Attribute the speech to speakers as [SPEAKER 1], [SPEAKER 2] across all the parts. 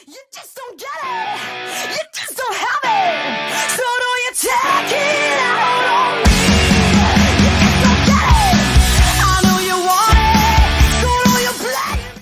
[SPEAKER 1] You just don't get it. You just don't have it. So don't you take it out on me. You just don't get it. I know you want it. So don't you play it.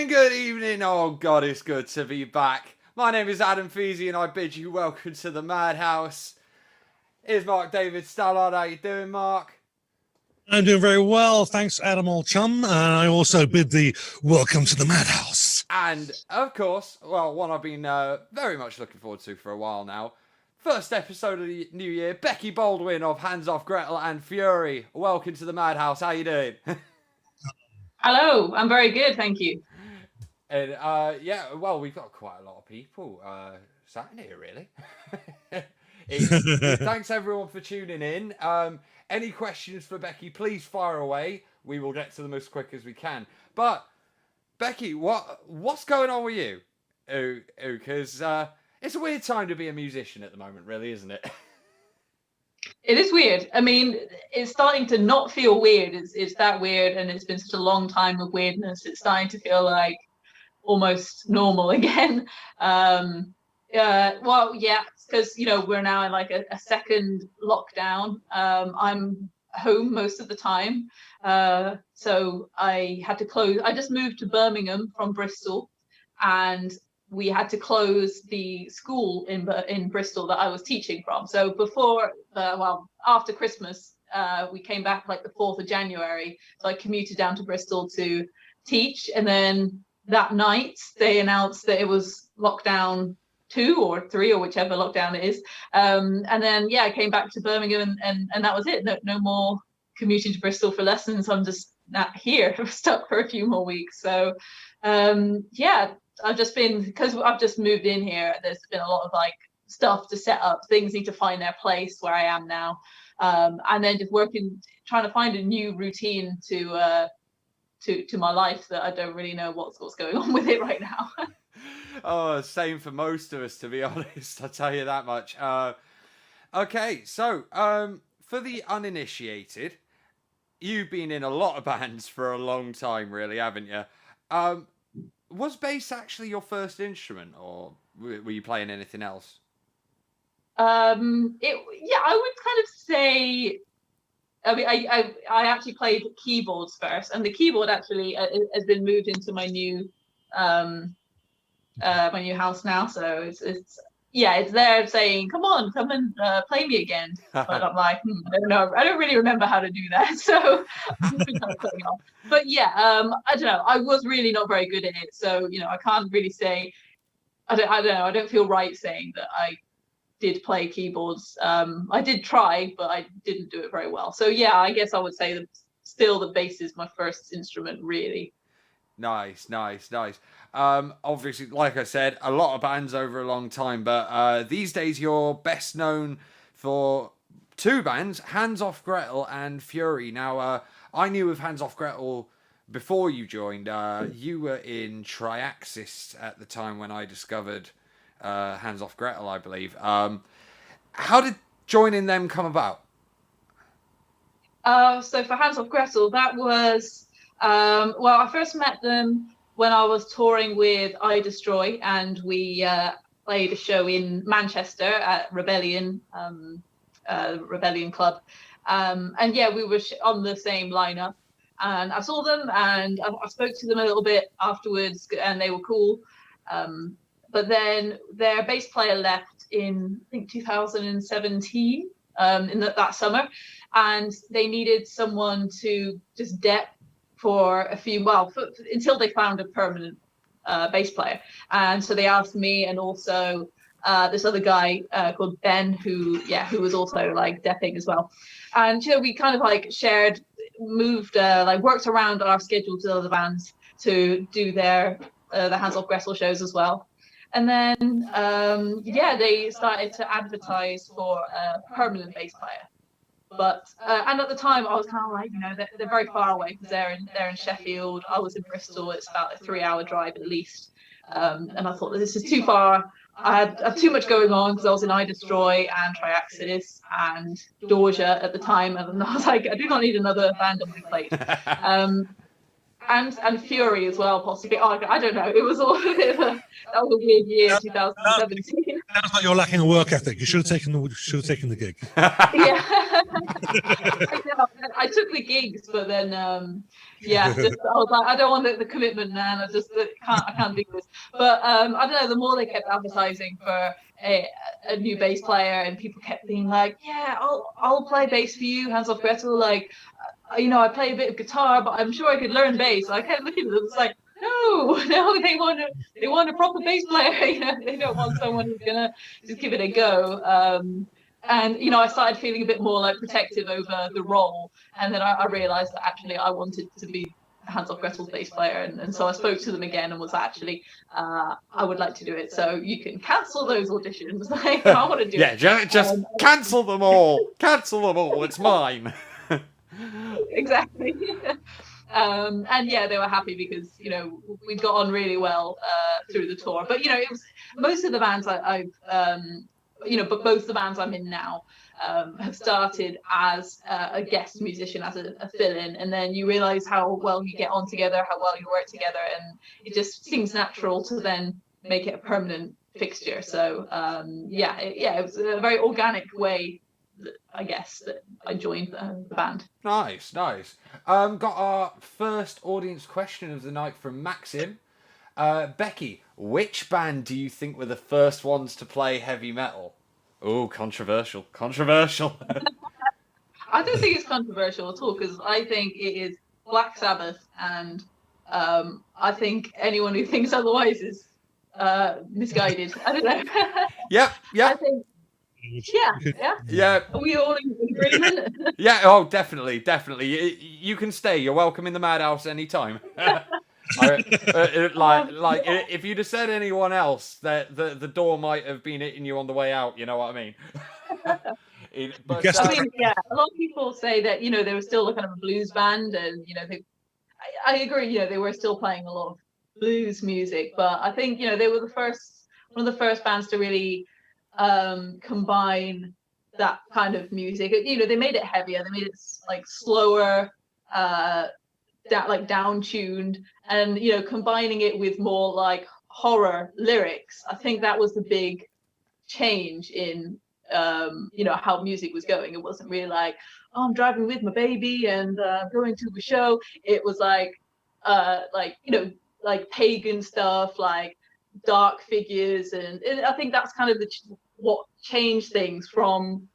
[SPEAKER 2] Good evening. Oh God, it's good to be back. My name is Ep.5 and I bid you welcome to the Madhouse. Here's Mark David Stallard. How you doing, Mark?
[SPEAKER 3] I'm doing very well, thanks, Adam Old Chum. And I also bid thee welcome to the Madhouse.
[SPEAKER 2] And of course, well, one I've been very much looking forward to for a while now. First episode of the new year, Becky Baldwin of Hands, Gretel and Fury. Welcome to the Madhouse. How you doing?
[SPEAKER 4] Hello, I'm very good, thank you.
[SPEAKER 2] And yeah, well, we've got quite a lot of people sat in here, really. Thanks everyone for tuning in. Any questions for Becky, please fire away. We will get to them as quick as we can. But Becky, what's going on with you? Because it's a weird time to be a musician at the moment, really, isn't it?
[SPEAKER 4] It is weird. I mean, it's starting to not feel weird. It's that weird, and it's been such a long time of weirdness. It's starting to feel like almost normal again. Well, yeah, because we're now in like a second lockdown. I'm home most of the time, so I had to close. I just moved to Birmingham from Bristol, and we had to close the school in Bristol that I was teaching from. So after Christmas, we came back like the 4th of January. So I commuted down to Bristol to teach, and then that night they announced that it was lockdown 2 or 3 or whichever lockdown it is. And then I came back to Birmingham, and that was it. No more commuting to Bristol for lessons. I'm just not here. I'm stuck for a few more weeks. So I've just been, because I've just moved in here, there's been a lot of like stuff to set up. Things need to find their place where I am now. And then just trying to find a new routine to my life that I don't really know what's going on with it right now.
[SPEAKER 2] Oh, same for most of us, to be honest. I'll tell you that much. Okay, so for the uninitiated, you've been in a lot of bands for a long time, really, haven't you? Was bass actually your first instrument, or were you playing anything else?
[SPEAKER 4] I would kind of say. I mean, I actually played keyboards first, and the keyboard actually has been moved into my new house now. So it's there saying, "Come on, come and play me again." But I'm like, I don't know. I don't really remember how to do that, so I've been kind of putting it off. But I don't know. I was really not very good at it, so I can't really say. I don't know. I don't feel right saying that I did play keyboards. I did try, but I didn't do it very well. So I guess I would say that still the bass is my first instrument, really.
[SPEAKER 2] Nice. Obviously, like I said, a lot of bands over a long time, but these days you're best known for 2 bands, Hands Off Gretel and Fury. Now, I knew of Hands Off Gretel before you joined. You were in Triaxis at the time when I discovered Hands Off Gretel, I believe. How did joining them come about?
[SPEAKER 4] So for Hands Off Gretel, that was I first met them when I was touring with I Destroy, and we played a show in Manchester at Rebellion Club, and we were on the same lineup. And I saw them, and I spoke to them a little bit afterwards, and they were cool. But then their bass player left in, I think, 2017, in that summer, and they needed someone to just dep for a few, until they found a permanent bass player. And so they asked me, and also this other guy called Ben, who was also like depping as well. And we kind of like worked around our schedules with other bands to do the Hands Off Gretel shows as well. And then they started to advertise for a permanent bass player. But and at the time I was kind of like, they're very far away because they're in Sheffield. I was in Bristol. It's about a 3-hour drive at least. And I thought this is too far. I had too much going on because I was in I Destroy and Triaxis and Dorja at the time, and I was like, I do not need another band on my plate. And Fury as well, possibly. Oh, I don't know. It was all a bit of that was a weird year, 2017.
[SPEAKER 3] Sounds like you're lacking a work ethic. You should have taken the gig.
[SPEAKER 4] Yeah, I took the gigs, but then I was like, I don't want the commitment, man. I can't do this. But I don't know. The more they kept advertising for a new bass player, and people kept being like, yeah, I'll play bass for you, Hands Off Gretel. Like, I play a bit of guitar, but I'm sure I could learn bass. I kept looking at them. It's like, no, they want a proper bass player. They don't want someone who's gonna just give it a go. And I started feeling a bit more like protective over the role, and then I realized that actually I wanted to be Hands Off Gretel's bass player, and so I spoke to them again and was actually I would like to do it, so you can cancel those auditions. Like, I want to do it.
[SPEAKER 2] Yeah, just cancel them all. It's mine.
[SPEAKER 4] Exactly. And yeah, they were happy because we got on really well through the tour. But it was most of the bands I've but both the bands I'm in now have started as a guest musician, as a fill-in, and then you realize how well you get on together, how well you work together, and it just seems natural to then make it a permanent fixture. So it was a very organic way, I guess, that I joined the band.
[SPEAKER 2] Nice. Got our first audience question of the night from Maxim. Becky, which band do you think were the first ones to play heavy metal? Oh, controversial.
[SPEAKER 4] I don't think it's controversial at all, because I think it is Black Sabbath, and I think anyone who thinks otherwise is misguided. I don't know.
[SPEAKER 2] Yep.
[SPEAKER 4] I think, yeah. Are we all in agreement?
[SPEAKER 2] Yeah. Oh, definitely. You can stay. You're welcome in the Madhouse anytime. If you'd have said anyone else, that the door might have been hitting you on the way out. You know what I mean?
[SPEAKER 4] A lot of people say that they were still a kind of a blues band, and I agree. They were still playing a lot of blues music, but I think they were one of the first bands to really combine that kind of music. They made it heavier. They made it like slower, down tuned, and combining it with more like horror lyrics. I think that was the big change in how music was going. It wasn't really like, oh, I'm driving with my baby and going to a show. It was like pagan stuff, like dark figures, and I think that's kind of what changed things from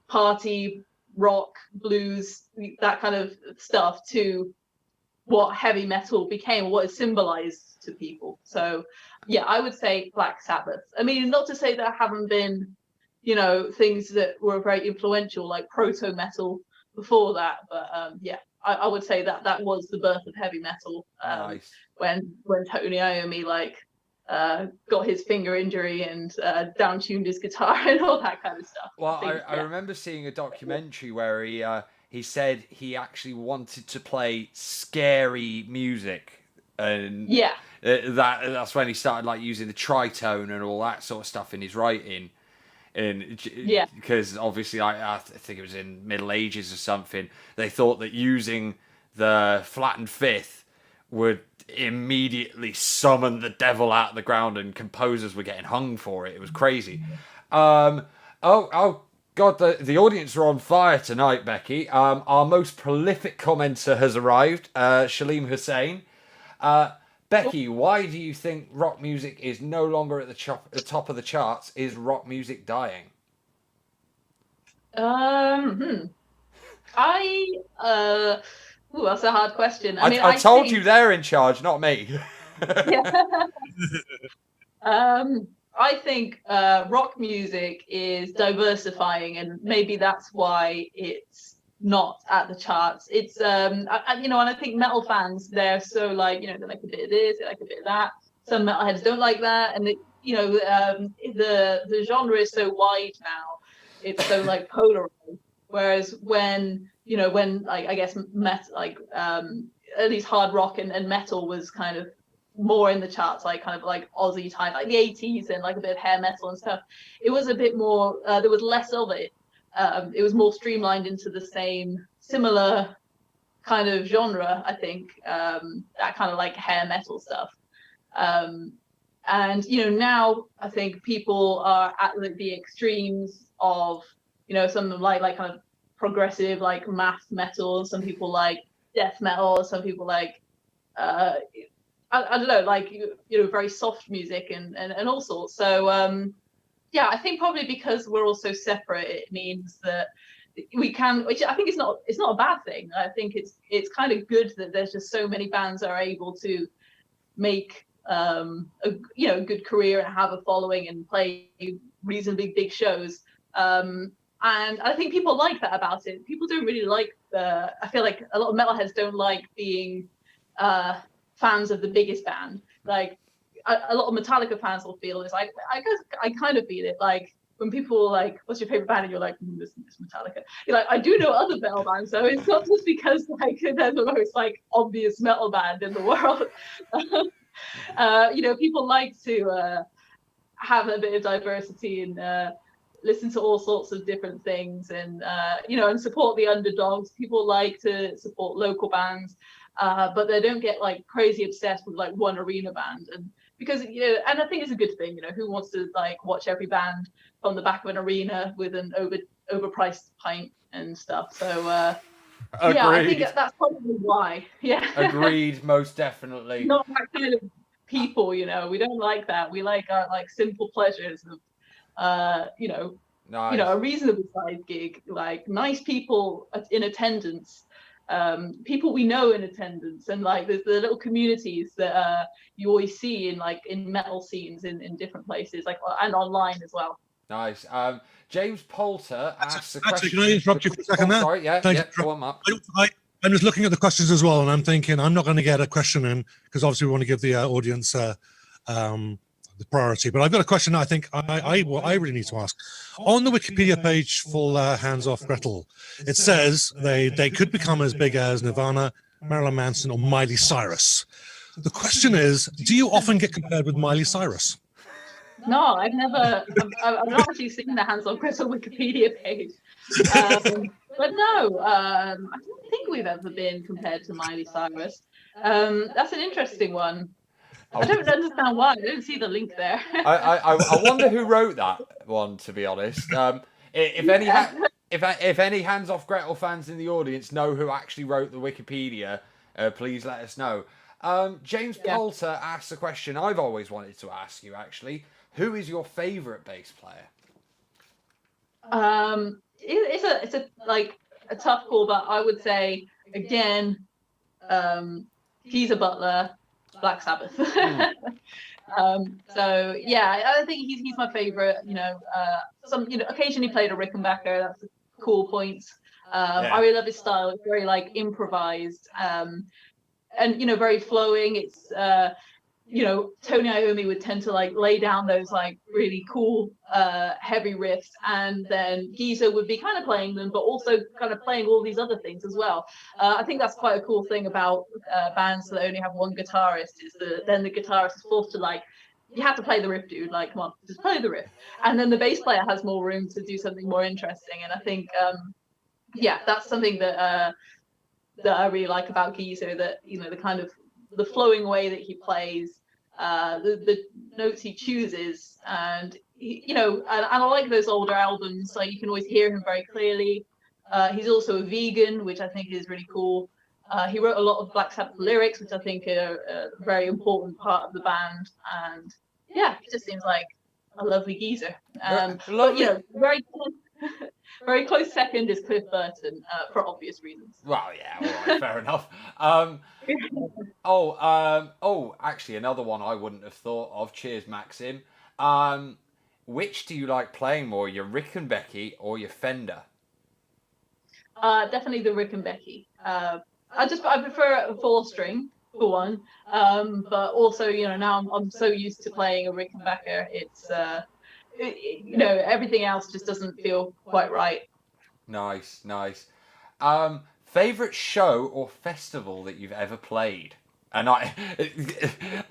[SPEAKER 4] party rock, blues, that kind of stuff, to what heavy metal became, what it symbolized to people. So yeah, I would say Black Sabbath. I mean, not to say there haven't been things that were very influential, like proto metal before that, but I would say that was the birth of heavy metal.
[SPEAKER 2] Nice.
[SPEAKER 4] when Tony Iommi got his finger injury and down tuned his guitar and all that kind of stuff.
[SPEAKER 2] Well, I remember seeing a documentary where he said he actually wanted to play scary music, and that's when he started using the tritone and all that sort of stuff in his writing. And because obviously I think it was in Middle Ages or something, they thought that using the flattened fifth would immediately summon the devil out of the ground, and composers were getting hung for it. It was crazy. Oh God, the audience are on fire tonight, Becky. Our most prolific commenter has arrived, Shaleem Hussain. Becky, why do you think rock music is no longer at the top of the charts? Is rock music dying?
[SPEAKER 4] That's a hard question.
[SPEAKER 2] I told you they're in charge, not me.
[SPEAKER 4] I think rock music is diversifying, and maybe that's why it's not at the charts. It's and I think metal fans, they're so they like a bit of this, they like a bit of that. Some metalheads don't like that, and the genre is so wide now. It's so polarized Whereas when like I guess at least hard rock and metal was kind of more in the charts, like kind of like Aussie type, like the 80s, and like a bit of hair metal and stuff. It was a bit more. There was less of it. It was more streamlined into the same similar kind of genre, I think. That kind of like hair metal stuff. And now I think people are at the extremes of some like kind of progressive like math metal. Some people like death metal. Some people like I don't know, like very soft music and all sorts. So yeah, I think probably because we're all so separate, it means that we can, which I think it's not a bad thing. I think it's kind of good that there's just so many bands that are able to make a good career and have a following and play reasonably big shows. And I think people like that about it. People don't really like I feel like a lot of metalheads don't like being fans of the biggest band. Like a lot of Metallica fans will feel it's like, I guess I kind of feel it like when people are like, what's your favorite band? And you're like, this Metallica. You're like, I do know other metal bands, so it's not just because like they're the most like obvious metal band in the world. People like to have a bit of diversity and listen to all sorts of different things, and and support the underdogs. People like to support local bands, but they don't get like crazy obsessed with like one arena band. And because and I think it's a good thing. Who wants to like watch every band from the back of an arena with an overpriced pint and stuff? So yeah, I think that's probably why. Yeah.
[SPEAKER 2] Agreed, most definitely.
[SPEAKER 4] Not that kind of people, we don't like that. We like our like simple pleasures of
[SPEAKER 2] nice.
[SPEAKER 4] A reasonable sized gig, like nice people in attendance, people we know in attendance, and like there's the little communities that you always see in metal scenes in different places, like, and online as well.
[SPEAKER 2] Nice. James Poulter asks a question.
[SPEAKER 3] Can I interrupt you for a second there?
[SPEAKER 2] Sorry, yeah, go on, Mark.
[SPEAKER 3] I'm just looking at the questions as well, and I'm thinking I'm not going to get a question in because obviously we want to give the audience the priority. But I've got a question I think I really need to ask. On the Wikipedia page for Hands Off Gretel, it says they could become as big as Nirvana, Marilyn Manson, or Miley Cyrus. The question is, do you often get compared with Miley Cyrus?
[SPEAKER 4] No, I've never. I've not actually seen the Hands Off Gretel Wikipedia page. But no, I don't think we've ever been compared to Miley Cyrus. That's an interesting one. I don't understand why. I don't see the link there.
[SPEAKER 2] I wonder who wrote that one, to be honest. If any Hands Off Gretel fans in the audience know who actually wrote the Wikipedia, please let us know. James Poulter asks a question I've always wanted to ask you, actually. Who is your favourite bass player?
[SPEAKER 4] It's a tough call, but I would say again, Geezer Butler, Black Sabbath. So yeah, I think he's my favorite. Occasionally played a Rickenbacker. That's a cool point. I really love his style. It's very like improvised, and very flowing. It's Tony Iommi would tend to like lay down those like really cool heavy riffs, and then Geezer would be kind of playing them, but also kind of playing all these other things as well. I think that's quite a cool thing about bands that only have one guitarist, is that then the guitarist is forced to like, you have to play the riff, dude, like, come on, just play the riff. And then the bass player has more room to do something more interesting. And I think that's something that I really like about Geezer, that the kind of the flowing way that he plays, the notes he chooses, and and I like those older albums. Like you can always hear him very clearly. He's also a vegan, which I think is really cool. He wrote a lot of Black Sabbath lyrics, which I think are a very important part of the band. And yeah, he just seems like a lovely geezer. Very very close second is Cliff Burton, for obvious reasons.
[SPEAKER 2] Well, yeah, all right, fair enough. Actually, another one I wouldn't have thought of. Cheers, Maxim. Which do you like playing more, your Rickenbacker or your Fender?
[SPEAKER 4] Definitely the Rickenbacker. I prefer a 4-string for one, but also now I'm so used to playing a Rickenbacker. It's everything else just doesn't feel quite right.
[SPEAKER 2] Nice. Favorite show or festival that you've ever played? And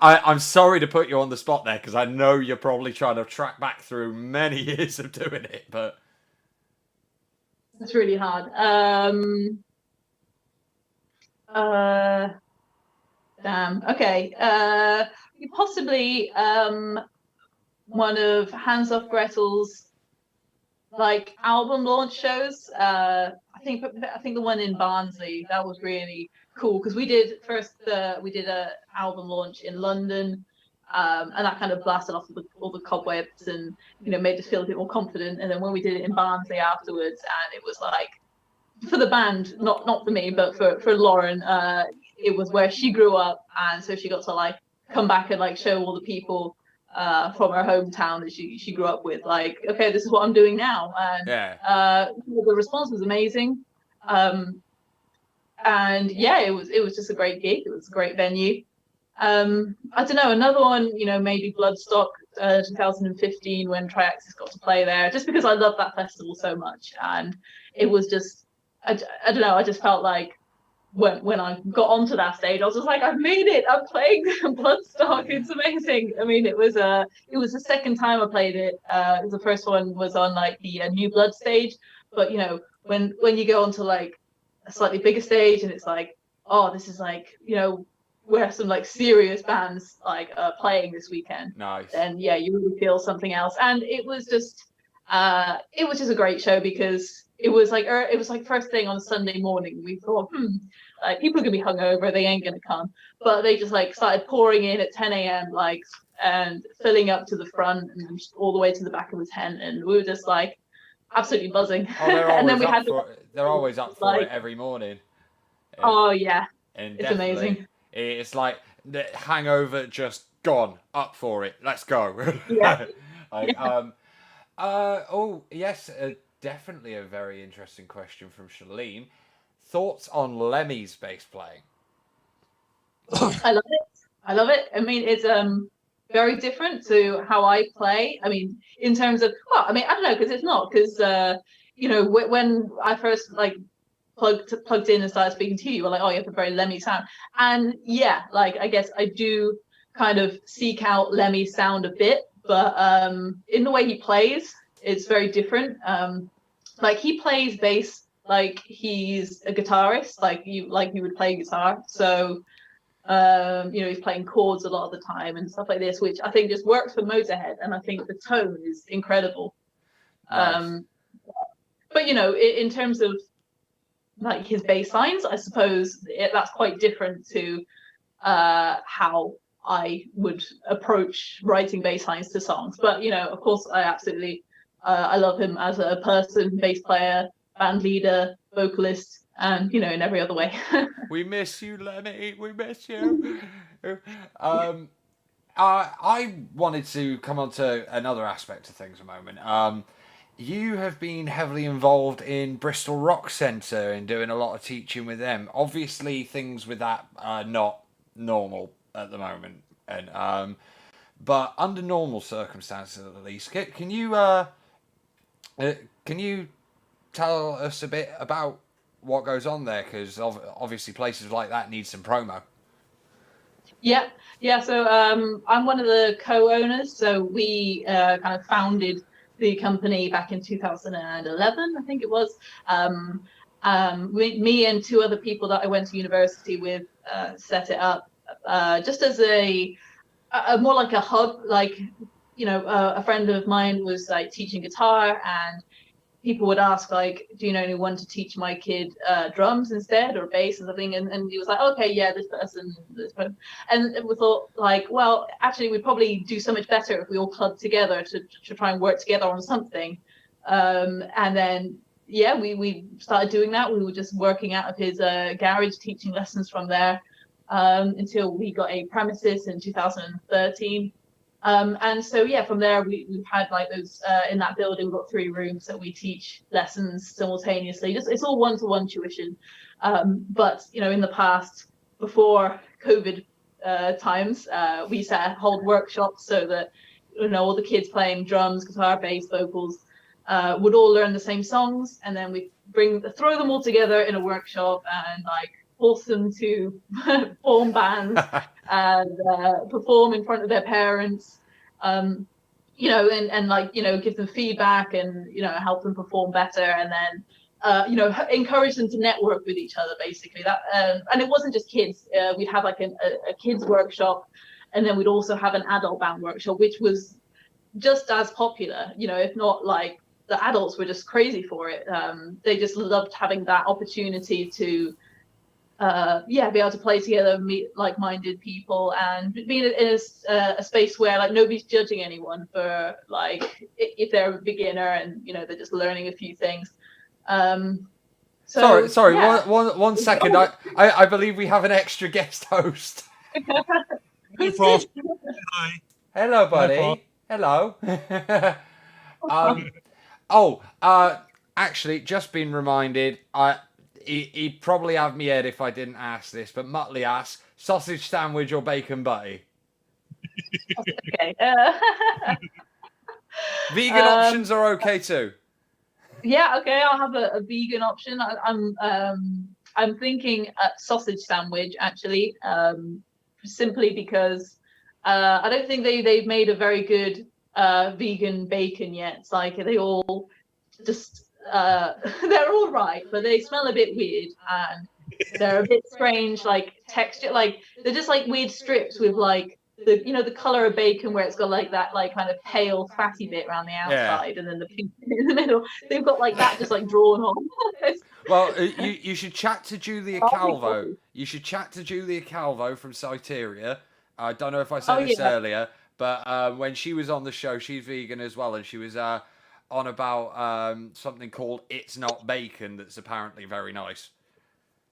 [SPEAKER 2] I'm sorry to put you on the spot there because I know you're probably trying to track back through many years of doing it, but
[SPEAKER 4] It's really hard. Damn. Okay. Possibly one of Hands Off Gretel's like album launch shows. I think the one in Barnsley, that was really cool because we did a album launch in London, and that kind of blasted off all the cobwebs and made us feel a bit more confident. And then when we did it in Barnsley afterwards, and it was like for the band, not for me, but for Lauren, it was where she grew up, and so she got to like come back and like show all the people from her hometown that she grew up with, like, okay, this is what I'm doing now. And the response was amazing. And yeah, it was just a great gig. It was a great venue. I don't know, another one, maybe Bloodstock 2015 when Triaxis got to play there, just because I love that festival so much. And it was just, I don't know, I just felt like when I got onto that stage, I was just like, I've made it. I'm playing Bloodstock. It's amazing. I mean, it was the second time I played it. The first one was on like the New Blood stage, but when you go onto like a slightly bigger stage and it's like, oh, this is like where some like serious bands like playing this weekend.
[SPEAKER 2] Nice.
[SPEAKER 4] Then yeah, you really feel something else. And it was just a great show because it was like first thing on Sunday morning. We thought, like people are gonna be hungover, they ain't gonna come, but they just like started pouring in at 10 a.m. like and filling up to the front and then all the way to the back of the tent, and we were just like absolutely buzzing.
[SPEAKER 2] Oh,
[SPEAKER 4] And then
[SPEAKER 2] they're always up for it every morning.
[SPEAKER 4] Oh yeah,
[SPEAKER 2] and
[SPEAKER 4] it's amazing.
[SPEAKER 2] It's like the hangover just gone. Up for it. Let's go.
[SPEAKER 4] Yeah.
[SPEAKER 2] Oh yes, definitely a very interesting question from Shalene. Thoughts on Lemmy's bass playing?
[SPEAKER 4] I love it. I mean, it's very different to how I play. I mean, in terms of, well, I mean, I don't know, because it's not, because when I first like plugged in and started speaking to you, you were like, oh, you have a very Lemmy sound. And yeah, like I guess I do kind of seek out Lemmy's sound a bit, but in the way he plays, it's very different. Like he plays bass like he's a guitarist, like you would play guitar. So he's playing chords a lot of the time and stuff like this, which I think just works for Motorhead, and I think the tone is incredible.
[SPEAKER 2] Nice.
[SPEAKER 4] But in terms of like his bass lines, I suppose that's quite different to how I would approach writing bass lines to songs. But of course, I absolutely I love him as a person, bass player, band leader, vocalist, and in every other way.
[SPEAKER 2] We miss you, Lemmy. We miss you. I wanted to come on to another aspect of things a moment. You have been heavily involved in Bristol Rock Centre and doing a lot of teaching with them. Obviously, things with that are not normal at the moment, and but under normal circumstances, at least, can you tell us a bit about what goes on there? Because obviously, places like that need some promo.
[SPEAKER 4] Yeah. So I'm one of the co-owners. So we kind of founded the company back in 2011, I think it was. Me and two other people that I went to university with set it up just as a more like a hub. Like a friend of mine was like teaching guitar, and people would ask like, do you know anyone to teach my kid drums instead, or bass and something? And he was like, okay, yeah, this person. And we thought like, well, actually we'd probably do so much better if we all clubbed together to try and work together on something. And then yeah, we started doing that. We were just working out of his garage, teaching lessons from there until we got a premises in 2013. And so yeah, from there we've had like those in that building. We've got 3 rooms that we teach lessons simultaneously. Just it's all one-to-one tuition. But in the past, before COVID times, we used to hold workshops so that all the kids playing drums, guitar, bass, vocals would all learn the same songs, and then we throw them all together in a workshop and like force them to form bands and perform in front of their parents. You know, and like, you know, give them feedback and, you know, help them perform better, and then, you know, encourage them to network with each other, basically. That and it wasn't just kids. We'd have like a kids workshop, and then we'd also have an adult band workshop, which was just as popular, you know, if not like the adults were just crazy for it. They just loved having that opportunity to be able to play together, meet like-minded people, and being in a space where like nobody's judging anyone for like if they're a beginner and, you know, they're just learning a few things.
[SPEAKER 2] Sorry,
[SPEAKER 4] yeah.
[SPEAKER 2] one second. I believe we have an extra guest host.
[SPEAKER 3] Hey, Frost. Hi.
[SPEAKER 2] Hello, buddy. Hello. Actually, just been reminded. He'd probably have me head if I didn't ask this, but Muttley asks, sausage sandwich or bacon butty?
[SPEAKER 4] Okay.
[SPEAKER 2] Vegan options are okay too.
[SPEAKER 4] Yeah, okay, I'll have a vegan option. I'm thinking a sausage sandwich, actually, simply because I don't think they've made a very good vegan bacon yet. It's like they all just they're all right, but they smell a bit weird and they're a bit strange, like texture, like they're just like weird strips with like the, you know, the color of bacon where it's got like that like kind of pale fatty bit around the outside, and then the pink in the middle. They've got like that just like drawn on.
[SPEAKER 2] Well, you should chat to Julia Calvo. You should chat to Julia Calvo from Cyteria. I don't know if I said this earlier, but when she was on the show, she's vegan as well, and she was on about something called It's Not Bacon that's apparently very nice.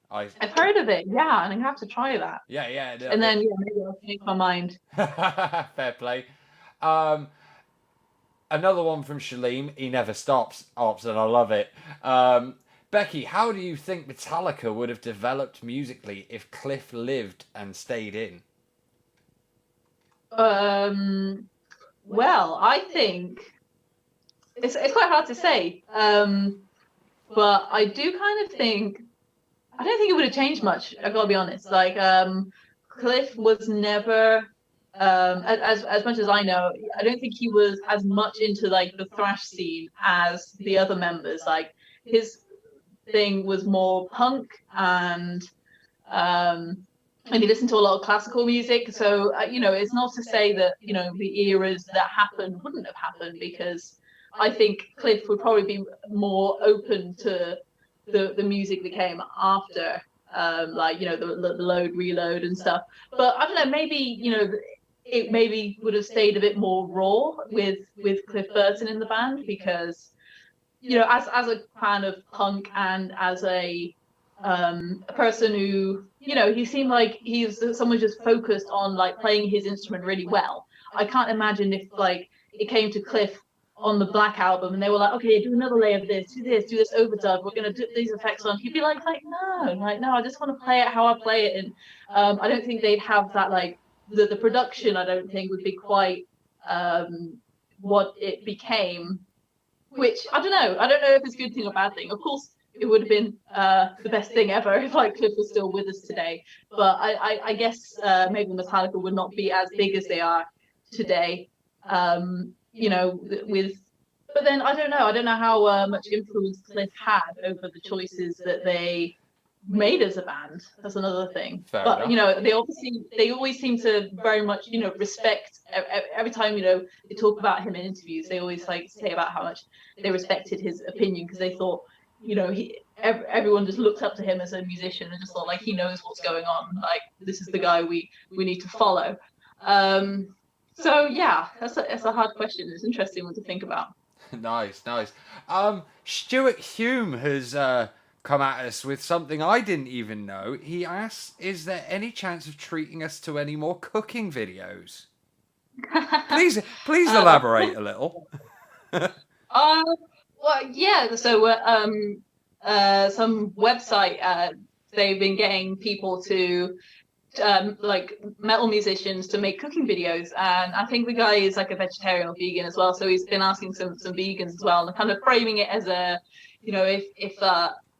[SPEAKER 2] I've
[SPEAKER 4] heard of it, yeah, and I have to try that.
[SPEAKER 2] Yeah.
[SPEAKER 4] And then maybe I'll change my mind.
[SPEAKER 2] Fair play. Another one from Shaleem. He never stops, and I love it. Becky, how do you think Metallica would have developed musically if Cliff lived and stayed in?
[SPEAKER 4] Well, I think it's quite hard to say, but I do kind of think, I don't think it would have changed much. I've got to be honest. Like, Cliff was never, as much as I know, I don't think he was as much into like the thrash scene as the other members. Like, his thing was more punk, and he listened to a lot of classical music. So, you know, it's not to say that, you know, the eras that happened wouldn't have happened, because I think Cliff would probably be more open to the music that came after, like, you know, the load, reload and stuff. But I don't know, maybe, you know, it maybe would have stayed a bit more raw with Cliff Burton in the band, because, you know, as a fan of punk and as a person who, you know, he seemed like he's someone just focused on like playing his instrument really well. I can't imagine if like it came to Cliff on the Black album and they were like, okay, do another layer of this, do this overdub, we're going to do these effects on. He'd be like no, I just want to play it how I play it. And I don't think they'd have that, like the production, I don't think would be quite what it became, which I don't know if it's a good thing or bad thing. Of course it would have been the best thing ever if like Cliff was still with us today, but I guess maybe Metallica would not be as big as they are today, you know, but then I don't know how much influence Cliff had over the choices that they made as a band. That's another thing. Fair enough. You know, they always seem to very much, you know, respect, every time, you know, they talk about him in interviews, they always like say about how much they respected his opinion, because they thought, you know, everyone just looked up to him as a musician and just thought like he knows what's going on, like this is the guy we need to follow. So yeah, that's a hard question. It's an interesting one to think about.
[SPEAKER 2] Nice. Stuart Hume has come at us with something I didn't even know. He asks, is there any chance of treating us to any more cooking videos? Please elaborate a little.
[SPEAKER 4] Well, yeah. So some website, they've been getting people to like metal musicians to make cooking videos, and I think the guy is like a vegetarian or vegan as well, so he's been asking some vegans as well, and kind of framing it as a, you know, if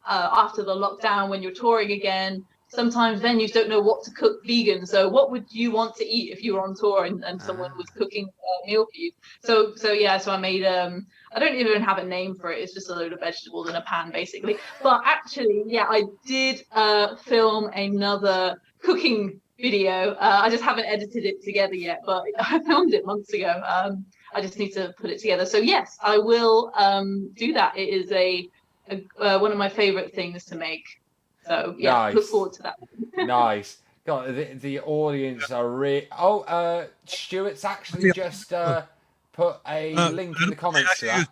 [SPEAKER 4] after the lockdown when you're touring again, sometimes venues don't know what to cook vegan, so what would you want to eat if you were on tour and someone was cooking a meal for you? So yeah, so I made I don't even have a name for it, it's just a load of vegetables in a pan basically. But actually, yeah, I did film another cooking video. I just haven't edited it together yet, but I filmed it months ago. I just need to put it together. So yes, I will do that. It is a one of my favorite things to make. So yeah,
[SPEAKER 2] Nice.
[SPEAKER 4] look forward to that.
[SPEAKER 2] Nice. God, the audience are really. Oh, Stuart's actually just put a link in the comments to that.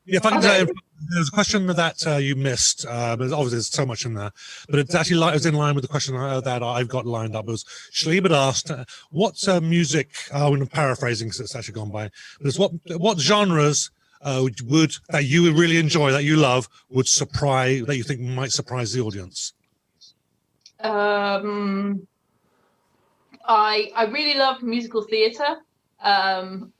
[SPEAKER 3] Yeah, if I can say, there's a question that you missed. Obviously, there's so much in there, but it's actually it was in line with the question that I've got lined up. It was Schlieb had asked, what music? I'm paraphrasing because it's actually gone by. But it's what genres would that you would really enjoy, that you love, would surprise, that you think might surprise the audience?
[SPEAKER 4] I really love musical theatre.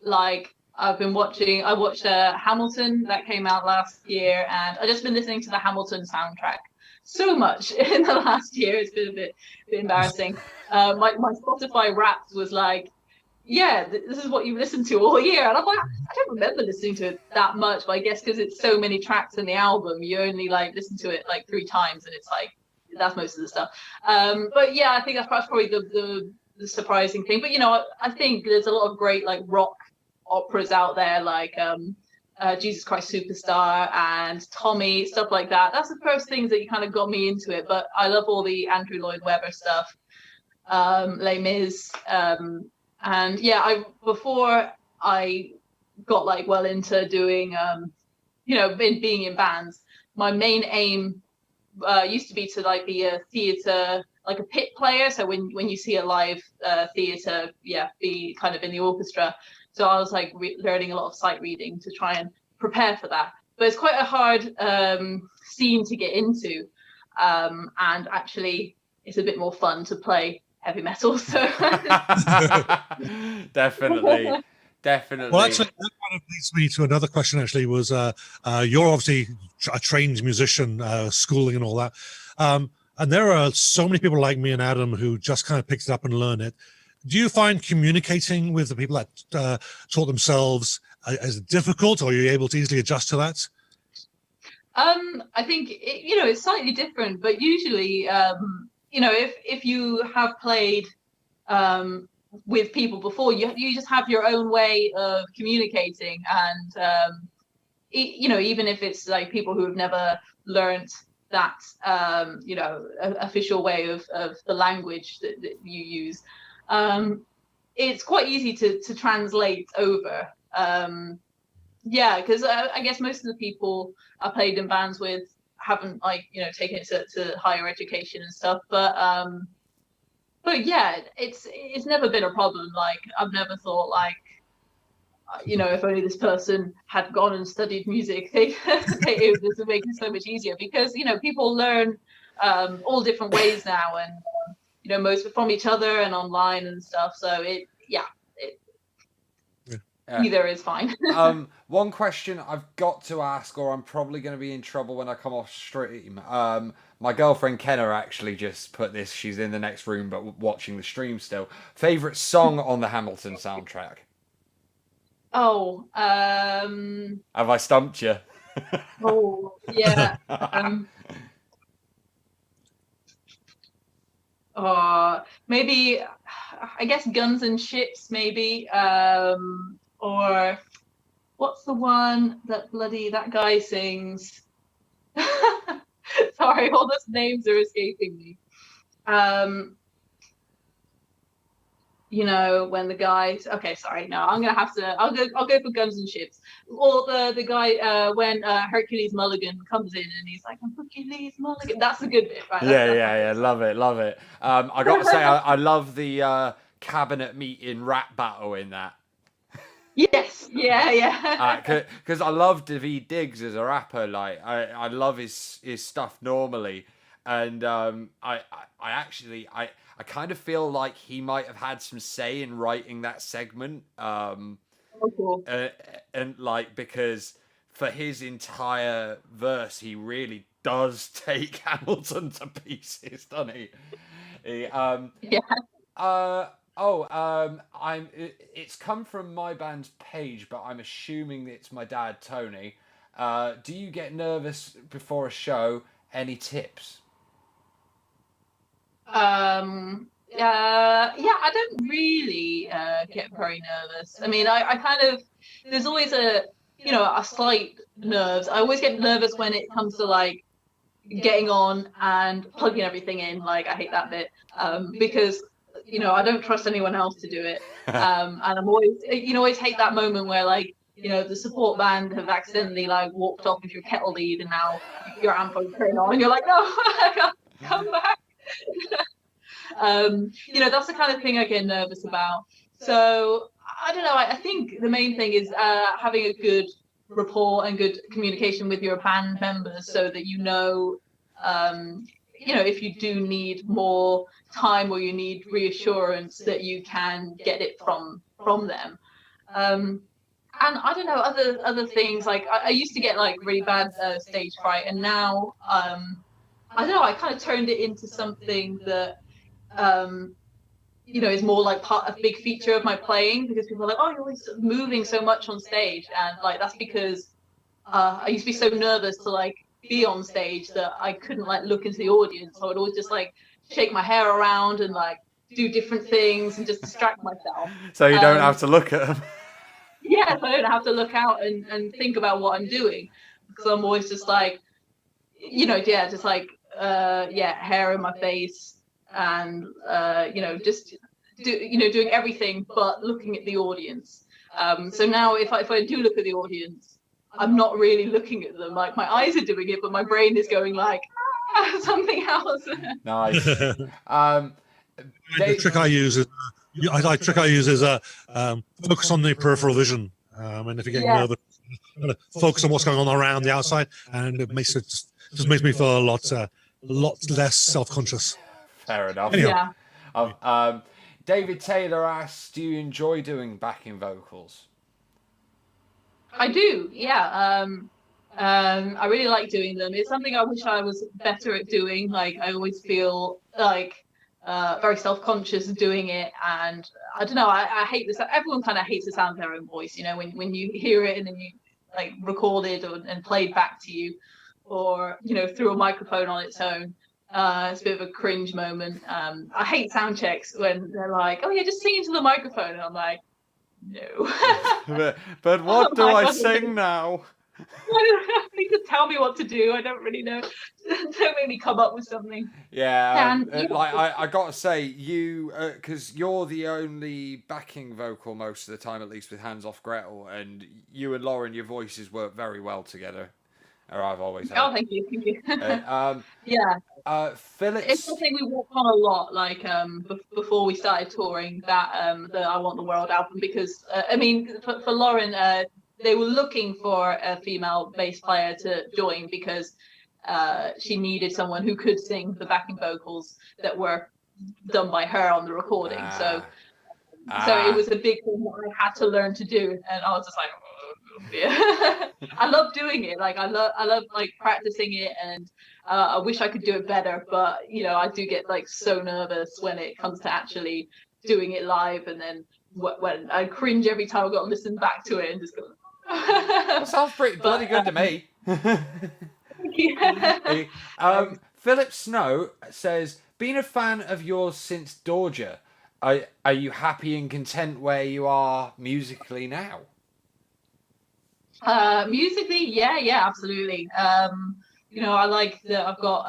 [SPEAKER 4] Like I watched Hamilton that came out last year, and I've just been listening to the Hamilton soundtrack so much in the last year. It's been a bit embarrassing. My Spotify Wrapped was like, yeah, this is what you've listened to all year. And I'm like, I don't remember listening to it that much, but I guess because it's so many tracks in the album, you only like listen to it like 3 times, and it's like, that's most of the stuff. But yeah, I think that's probably the surprising thing. But you know, I think there's a lot of great like rock operas out there, like Jesus Christ Superstar and Tommy, stuff like that. That's the first things that you kind of got me into it. But I love all the Andrew Lloyd Webber stuff, Les Mis, and yeah, before I got like well into doing you know, being in bands, my main aim used to be to like be a theatre, like a pit player. So when you see a live theatre, yeah, be kind of in the orchestra. So I was like learning a lot of sight reading to try and prepare for that. But it's quite a hard scene to get into, and actually it's a bit more fun to play heavy metal. So
[SPEAKER 2] Definitely.
[SPEAKER 3] Well, actually, that kind of leads me to another question. Actually, was you're obviously a trained musician, schooling and all that, and there are so many people like me and Adam who just kind of picked it up and learn it. Do you find communicating with the people that taught themselves as difficult, or are you able to easily adjust to that?
[SPEAKER 4] I think you know, it's slightly different, but usually, you know, if you have played with people before, you just have your own way of communicating, and you know, even if it's like people who have never learned that you know, official way of the language that you use, it's quite easy to translate over. Yeah, because I guess most of the people I played in bands with haven't, like, you know, taken it to higher education and stuff, but yeah, it's never been a problem. Like, I've never thought like, you know, if only this person had gone and studied music, this would make it so much easier, because you know, people learn all different ways now, and you know, most from each other and online and stuff. So either is fine.
[SPEAKER 2] One question I've got to ask, or I'm probably going to be in trouble when I come off stream. My girlfriend Kenna actually just put this. She's in the next room, but watching the stream still. Favorite song on the Hamilton soundtrack?
[SPEAKER 4] Oh,
[SPEAKER 2] have I stumped you?
[SPEAKER 4] Oh, yeah. Maybe, I guess Guns and Ships, maybe. Or what's the one that guy sings? Sorry, all those names are escaping me. You know, when the guy, okay, sorry, no, I'm gonna have to, I'll go for Guns and Ships. Or the guy when Hercules Mulligan comes in and he's like, I'm Hercules Mulligan. That's a good bit, right?
[SPEAKER 2] Yeah, love it. I got to say, I love the cabinet meeting rap battle in that.
[SPEAKER 4] Yes, yeah.
[SPEAKER 2] Because I love Daveed Diggs as a rapper. Like, I love his stuff normally, and I I kind of feel like he might have had some say in writing that segment.
[SPEAKER 4] Cool.
[SPEAKER 2] And like, because for his entire verse, he really does take Hamilton to pieces, doesn't he?
[SPEAKER 4] Yeah.
[SPEAKER 2] It's come from my band's page, but I'm assuming it's my dad, Tony. Do you get nervous before a show? Any tips?
[SPEAKER 4] Yeah, I don't really get very nervous. I mean, I kind of, there's always a slight nerves. I always get nervous when it comes to like getting on and plugging everything in. Like, I hate that bit because I don't trust anyone else to do it. And I'm always, always hate that moment where like, the support band have accidentally like walked off with your kettle lead and now your amp is turned on and you're like, no, come back. That's the kind of thing I get nervous about. So I don't know. I think the main thing is having a good rapport and good communication with your band members, so that if you do need more time or you need reassurance, that you can get it from them. And I don't know, other things like I used to get like really bad stage fright, and now I don't know. I kind of turned it into something that is more like a big feature of my playing, because people are like, oh, you're always moving so much on stage, and like that's because I used to be so nervous to like be on stage that I couldn't like look into the audience. So I would always just like shake my hair around and like do different things and just distract myself.
[SPEAKER 2] So you don't have to look at them.
[SPEAKER 4] Yeah, so I don't have to look out and think about what I'm doing, because I'm always just like, just like hair in my face and just doing everything but looking at the audience. So now if I do look at the audience, I'm not really looking at them. Like, my eyes are doing it, but my brain is going like something else.
[SPEAKER 2] Nice.
[SPEAKER 3] The trick I use is focus on the peripheral vision. And if you're getting nervous, focus on what's going on around the outside, and it just makes me feel a lot less self-conscious.
[SPEAKER 2] Fair enough.
[SPEAKER 3] Anyhow.
[SPEAKER 4] Yeah.
[SPEAKER 2] David Taylor asks, do you enjoy doing backing vocals?
[SPEAKER 4] I do, yeah. I really like doing them. It's something I wish I was better at doing. Like, I always feel like very self-conscious doing it, and I don't know. I hate this. Everyone kind of hates the sound of their own voice. When you hear it and then you like record it and played back to you, or through a microphone on its own. It's a bit of a cringe moment. I hate sound checks when they're like, "Oh yeah, just sing into the microphone," and I'm like, "No."
[SPEAKER 2] but what do I sing now?
[SPEAKER 4] They just tell me what to do. I don't really know. Don't make me come up with something.
[SPEAKER 2] Yeah, I gotta say, you, because you're the only backing vocal most of the time, at least with Hands Off Gretel, and you and Lauren, your voices work very well together. Or I've always had.
[SPEAKER 4] Oh, thank you. Yeah.
[SPEAKER 2] Phillips.
[SPEAKER 4] It's something we worked on a lot, like before we started touring, that the I Want the World album, because I mean, for Lauren, they were looking for a female bass player to join, because she needed someone who could sing the backing vocals that were done by her on the recording. So it was a big thing that I had to learn to do, and I was just like, yeah. I love doing it. Like, I love like practicing it, and I wish I could do it better, but I do get like so nervous when it comes to actually doing it live, and then when I cringe every time I got to listen back to it and just go.
[SPEAKER 2] That sounds pretty bloody good to me.
[SPEAKER 4] Yeah.
[SPEAKER 2] Philip Snow says, "Been a fan of yours since Dorja. Are you happy and content where you are musically now?"
[SPEAKER 4] Musically, yeah, absolutely. I like that I've got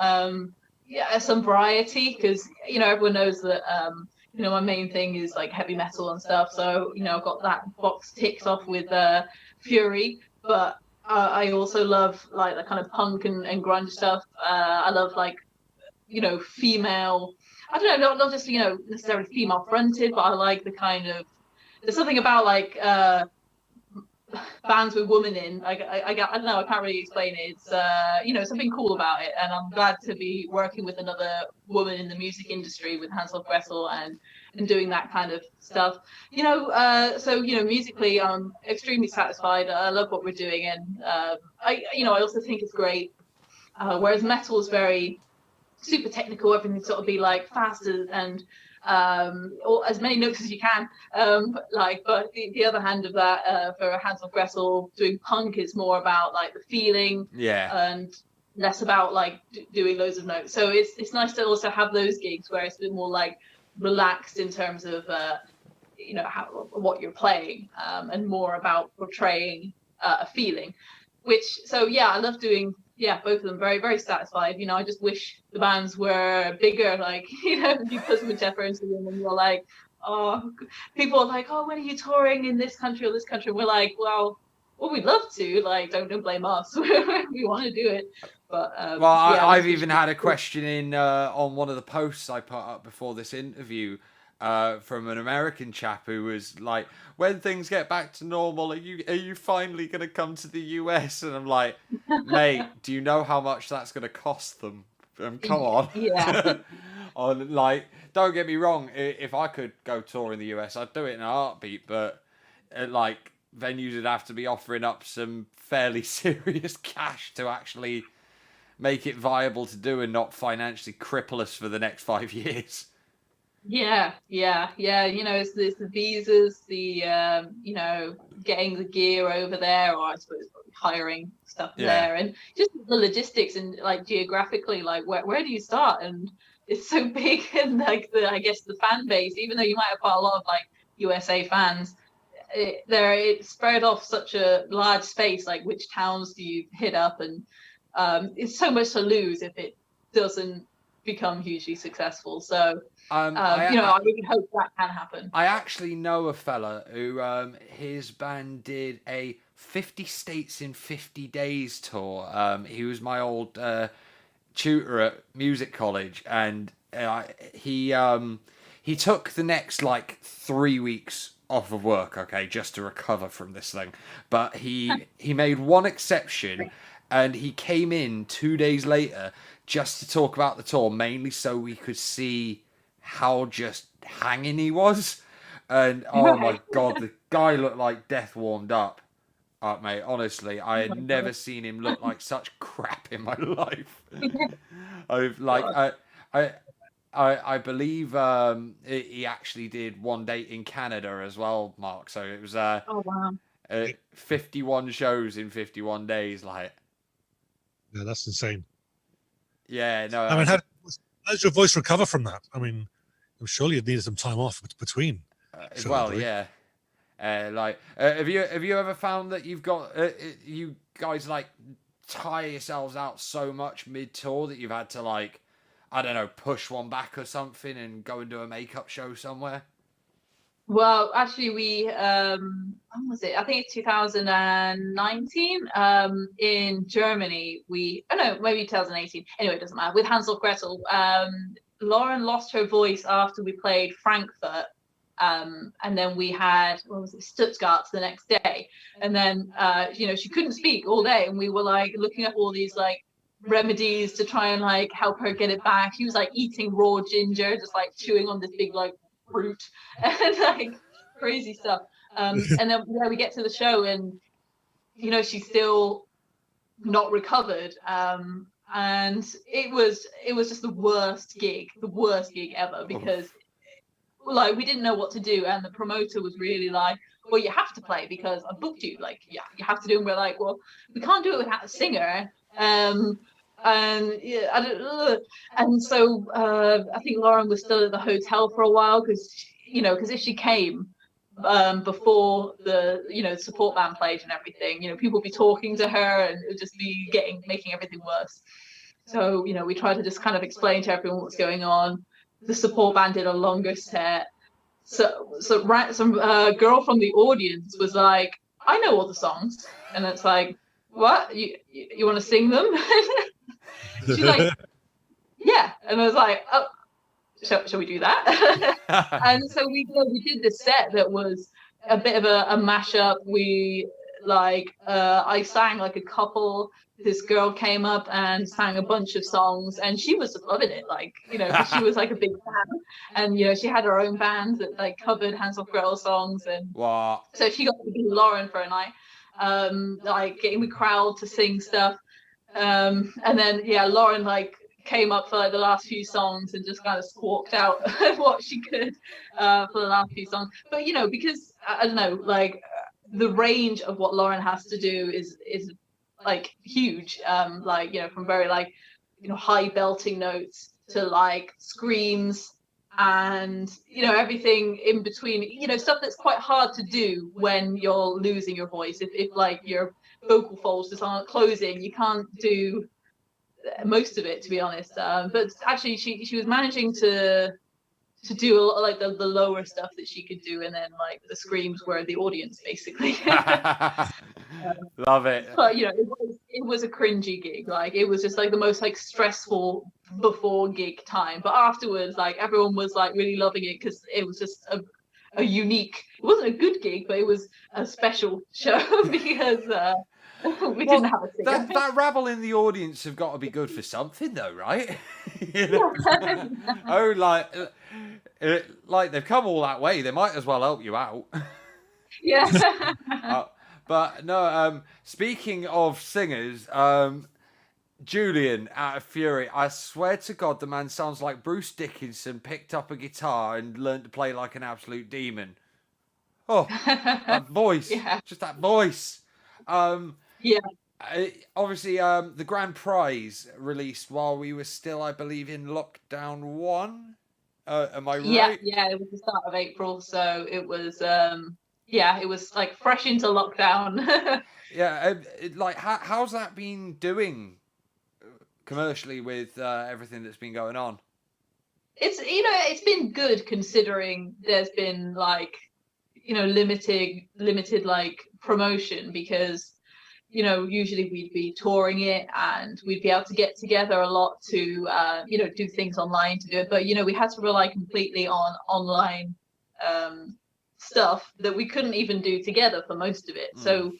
[SPEAKER 4] some variety, because everyone knows that my main thing is like heavy metal and stuff. So I've got that box ticked off with Fury, but I also love like the kind of punk and grunge stuff. I love like female. I don't know, not just necessarily female fronted, but I like the kind of, there's something about like bands with women in, I don't know, I can't really explain it. It's something cool about it, and I'm glad to be working with another woman in the music industry with Hansel Gretel and doing that kind of stuff. So musically, I'm extremely satisfied. I love what we're doing, and I also think it's great. Whereas metal is very super technical, everything sort of be like faster and or as many notes as you can. But the other hand of that, for Hansel Gretel doing punk, is more about like the feeling, and less about like doing loads of notes. So it's nice to also have those gigs where it's a bit more like relaxed in terms of what you're playing, and more about portraying a feeling. I love doing both of them. Very, very satisfied. I just wish the bands were bigger. Like, you put some Jeff into them and you're like, oh, people are like, oh, when are you touring in this country or this country? And we're like, well, we'd love to. Like, don't blame us. We want to do it. But
[SPEAKER 2] I've even had a question in on one of the posts I put up before this interview. From an American chap who was like, when things get back to normal, are you finally going to come to the US? And I'm like, mate, do you know how much that's going to cost them? Come on.
[SPEAKER 4] Yeah.
[SPEAKER 2] Don't get me wrong, if I could go tour in the US, I'd do it in a heartbeat, but venues would have to be offering up some fairly serious cash to actually make it viable to do and not financially cripple us for the next 5 years.
[SPEAKER 4] Yeah. It's the visas, the getting the gear over there, or I suppose hiring stuff there, and just the logistics and like geographically, like where do you start? And it's so big, and like I guess the fan base, even though you might have quite a lot of like USA fans, it's spread off such a large space. Like, which towns do you hit up? And it's so much to lose if it doesn't become hugely successful. So I really hope that can happen.
[SPEAKER 2] I actually know a fella who his band did a 50 states in 50 days tour. He was my old tutor at music college, and he took the next like 3 weeks off of work, okay, just to recover from this thing. But he made one exception, and he came in 2 days later just to talk about the tour, mainly so we could see how just hanging he was. And oh my god, the guy looked like death warmed up, mate. Honestly, I had never seen him look like such crap in my life. I believe he actually did one date in Canada as well, Mark. So it was 51 shows in 51 days. Like,
[SPEAKER 3] yeah, that's insane.
[SPEAKER 2] Yeah, no.
[SPEAKER 3] I mean, how did your voice recover from that? I mean, surely it needed some time off between.
[SPEAKER 2] Yeah. Have you ever found that you've got you guys like tire yourselves out so much mid tour that you've had to, like, I don't know, push one back or something and go and do a makeup show somewhere?
[SPEAKER 4] Well, actually, we when was it? I think it's 2019. In Germany, maybe 2018. Anyway, it doesn't matter. With Hansel Gretel, Lauren lost her voice after we played Frankfurt, and then we had Stuttgart the next day, and then she couldn't speak all day, and we were like looking up all these like remedies to try and like help her get it back. She was like eating raw ginger, just like chewing on this big like fruit and like crazy stuff. And then we get to the show, and she's still not recovered. And it was just the worst gig ever, because like we didn't know what to do, and the promoter was really like, well, you have to play because I booked you, like, yeah, you have to do. And we're like, well, we can't do it without a singer. And so I think Lauren was still at the hotel for a while, because if she came before the support band played and everything, people would be talking to her, and it would just be making everything worse. So we tried to just kind of explain to everyone what's going on. The support band did a longer set. So some girl from the audience was like, I know all the songs. And it's like, what? You want to sing them? She's like, yeah. And I was like, oh, shall we do that? And so we did this set that was a bit of a mashup. like I sang like a couple. This girl came up and sang a bunch of songs, and she was loving it. Like, you know, 'cause she was like a big fan, and you know, she had her own band that like covered Hands Off Gretel songs, and
[SPEAKER 2] What?
[SPEAKER 4] so she got to be Lauren for a night, like getting the crowd to sing stuff. And then yeah, Lauren like came up for like the last few songs and just kind of squawked out what she could for the last few songs. But you know, because I don't know, like the range of what Lauren has to do is like huge. Like, you know, from very like, you know, high belting notes to like screams and, you know, everything in between, you know, stuff that's quite hard to do when you're losing your voice. If like your vocal folds just aren't closing, you can't do most of it, to be honest. But actually she was managing to do a lot of like the lower stuff that she could do, and then like the screams were the audience basically.
[SPEAKER 2] Love it.
[SPEAKER 4] But you know, it was a cringy gig. Like it was just like the most like stressful before gig time. But afterwards, like everyone was like really loving it because it was just a unique. It wasn't a good gig, but it was a special show because we didn't have a singer.
[SPEAKER 2] That rabble in the audience have got to be good for something, though, right? You know? Oh, like they've come all that way. They might as well help you out.
[SPEAKER 4] Yeah.
[SPEAKER 2] But no. Speaking of singers, Julian out of Fury, I swear to God, the man sounds like Bruce Dickinson picked up a guitar and learned to play like an absolute demon. Oh, that voice,
[SPEAKER 4] Yeah.
[SPEAKER 2] just that voice.
[SPEAKER 4] Yeah.
[SPEAKER 2] Obviously, the grand prize released while we were still, I believe, in lockdown 1. Am I right?
[SPEAKER 4] Yeah, it was the start of April, so it was it was like fresh into lockdown.
[SPEAKER 2] Yeah, like how's that been doing commercially with everything that's been going on?
[SPEAKER 4] It's, you know, it's been good considering there's been like, you know, limited like promotion, because you know, usually we'd be touring it and we'd be able to get together a lot to you know, do things online to do it, but you know, we had to rely completely on online stuff that we couldn't even do together for most of it. So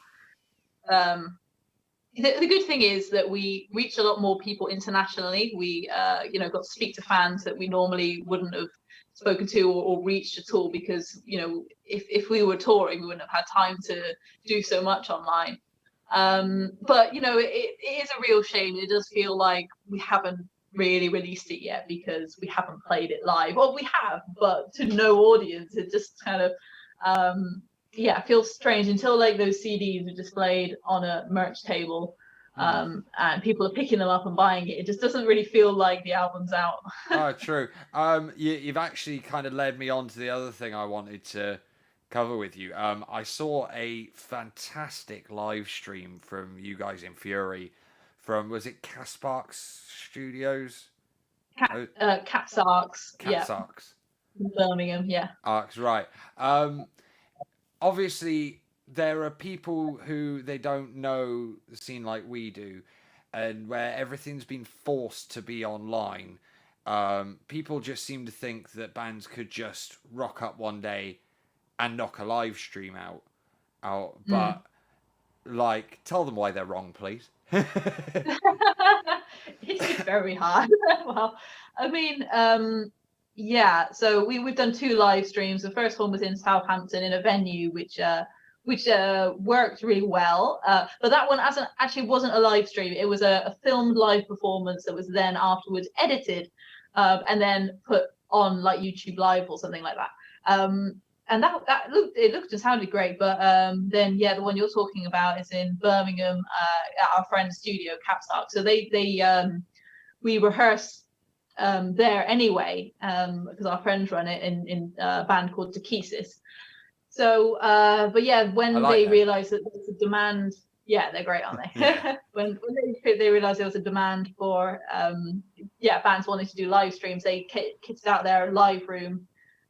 [SPEAKER 4] the good thing is that we reached a lot more people internationally. We you know, got to speak to fans that we normally wouldn't have spoken to or reached at all, because you know, if we were touring, we wouldn't have had time to do so much online. But you know, it is a real shame. It does feel like we haven't really released it yet because we haven't played it live. Well, we have, but to no audience. It just kind of it feels strange until like those CDs are displayed on a merch table and people are picking them up and buying it. It just doesn't really feel like the album's out.
[SPEAKER 2] Oh, true. You've actually kind of led me on to the other thing I wanted to cover with you. I saw a fantastic live stream from you guys in Fury from, was it Casparks Studios?
[SPEAKER 4] Cat's Arcs.
[SPEAKER 2] Cat's Arcs.
[SPEAKER 4] Birmingham, yeah.
[SPEAKER 2] Arcs, right. Obviously, there are people who they don't know the scene like we do, and where everything's been forced to be online. People just seem to think that bands could just rock up one day and knock a live stream out. But like, tell them why they're wrong, please.
[SPEAKER 4] It's very hard. Well, I mean, so we've done 2 live streams. The first one was in Southampton in a venue which worked really well. But that one actually wasn't a live stream. It was a filmed live performance that was then afterwards edited and then put on like YouTube Live or something like that. And that looked and sounded great. But then the one you're talking about is in Birmingham at our friend's studio, Capstock. So we rehearsed there anyway, because our friends run it in a band called Takesis. So, when they realised that there was a demand, they're great, aren't they? Yeah. when they realised there was a demand for bands wanting to do live streams, they kitted out their live room,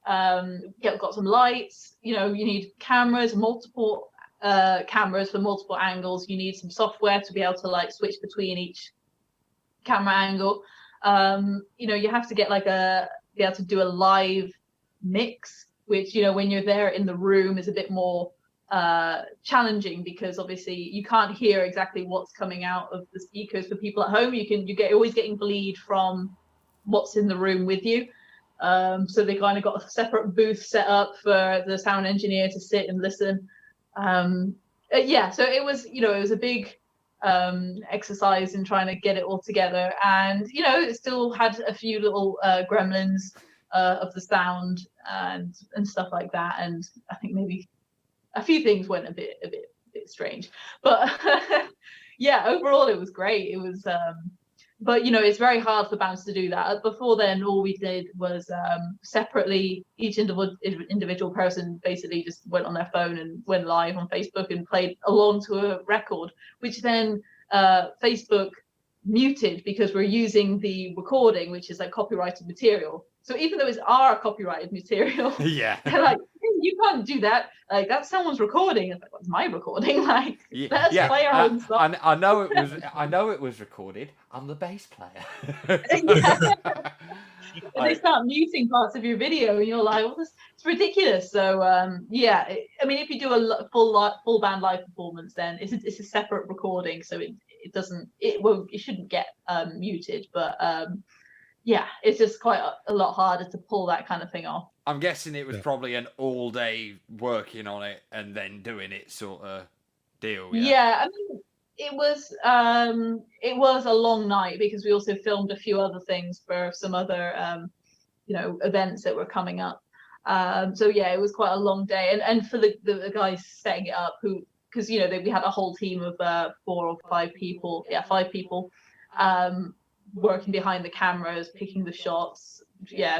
[SPEAKER 4] got some lights. You know, you need cameras, multiple cameras for multiple angles. You need some software to be able to like switch between each camera angle. You know, you have to get be able to do a live mix, which, you know, when you're there in the room is a bit more challenging, because obviously you can't hear exactly what's coming out of the speakers. For people at home, always getting bleed from what's in the room with you. So they kind of got a separate booth set up for the sound engineer to sit and listen. Yeah, so it was a big exercise in trying to get it all together, and it still had a few little gremlins of the sound and stuff like that, and I think maybe a few things went a bit strange, but yeah, overall it was great. It was but it's very hard for bands to do that. Before then, all we did was separately, each individual person basically just went on their phone and went live on Facebook and played along to a record, which then Facebook muted because we're using the recording, which is like copyrighted material. So even though it's our copyrighted material,
[SPEAKER 2] Yeah.
[SPEAKER 4] they're like, you can't do that. Like, that's someone's recording. It's like, what's my recording? Like, let's play our own song.
[SPEAKER 2] I know it was recorded. I'm the bass player.
[SPEAKER 4] And they start muting parts of your video, and you're like, well, it's ridiculous. So yeah, I mean, if you do a full band live performance, then it's a separate recording, so it shouldn't get muted. But yeah, it's just quite a lot harder to pull that kind of thing off.
[SPEAKER 2] I'm guessing it was probably an all day working on it and then doing it sort of deal.
[SPEAKER 4] Yeah, I mean, it was a long night because we also filmed a few other things for some other events that were coming up. So yeah, it was quite a long day, and for the guys setting it up, because we had a whole team of 4 or 5 people, 5 people, working behind the cameras, picking the shots,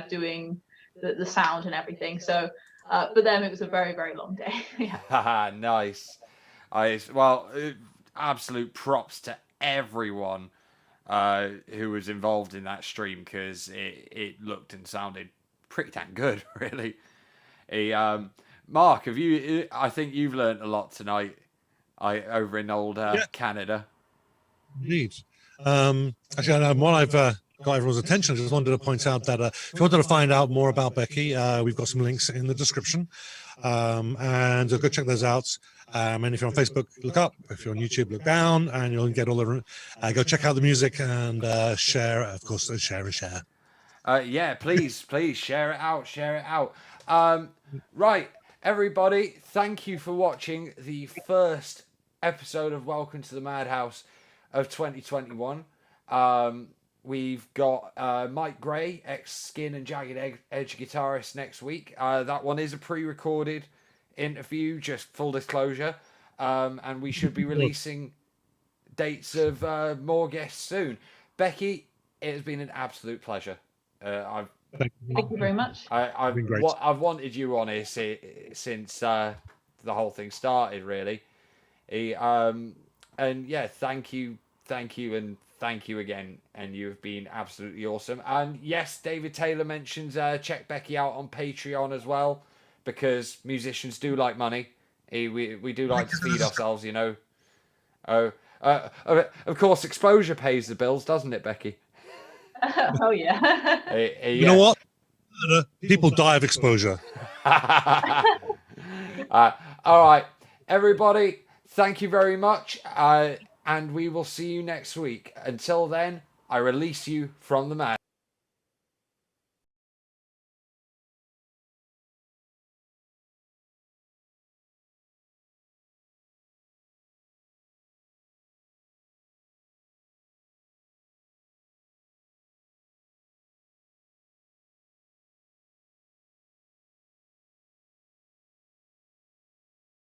[SPEAKER 4] doing the sound and everything. So for them it was a very, very long day. Yeah.
[SPEAKER 2] Nice. Well, absolute props to everyone who was involved in that stream, because it looked and sounded pretty damn good, really. Mark, I think you've learned a lot tonight over in old Canada.
[SPEAKER 3] Indeed. Actually, while I've got everyone's attention, I just wanted to point out that if you wanted to find out more about Becky, we've got some links in the description, and go check those out. And if you're on Facebook, look up. If you're on YouTube, look down, and you'll get all the. Go check out the music and share. Of course, share.
[SPEAKER 2] Yeah, please share it out. Right, everybody, thank you for watching the first episode of Welcome to the Madhouse of 2021. We've got Mike Gray, ex-Skin and Jagged Edge guitarist, next week. That one is a pre-recorded interview, just full disclosure. And we should be releasing dates of more guests soon. Becky, it has been an absolute pleasure.
[SPEAKER 4] Thank you very much.
[SPEAKER 2] I've wanted you on here since the whole thing started, really. And yeah, thank you, and thank you again. And you've been absolutely awesome. And yes, David Taylor mentions check Becky out on Patreon as well, because musicians do like money. We do like to feed ourselves, of course, exposure pays the bills, doesn't it, Becky?
[SPEAKER 4] Oh yeah.
[SPEAKER 3] You know what? People die of exposure.
[SPEAKER 2] All right, everybody, thank you very much, and we will see you next week. Until then, I release you from the man.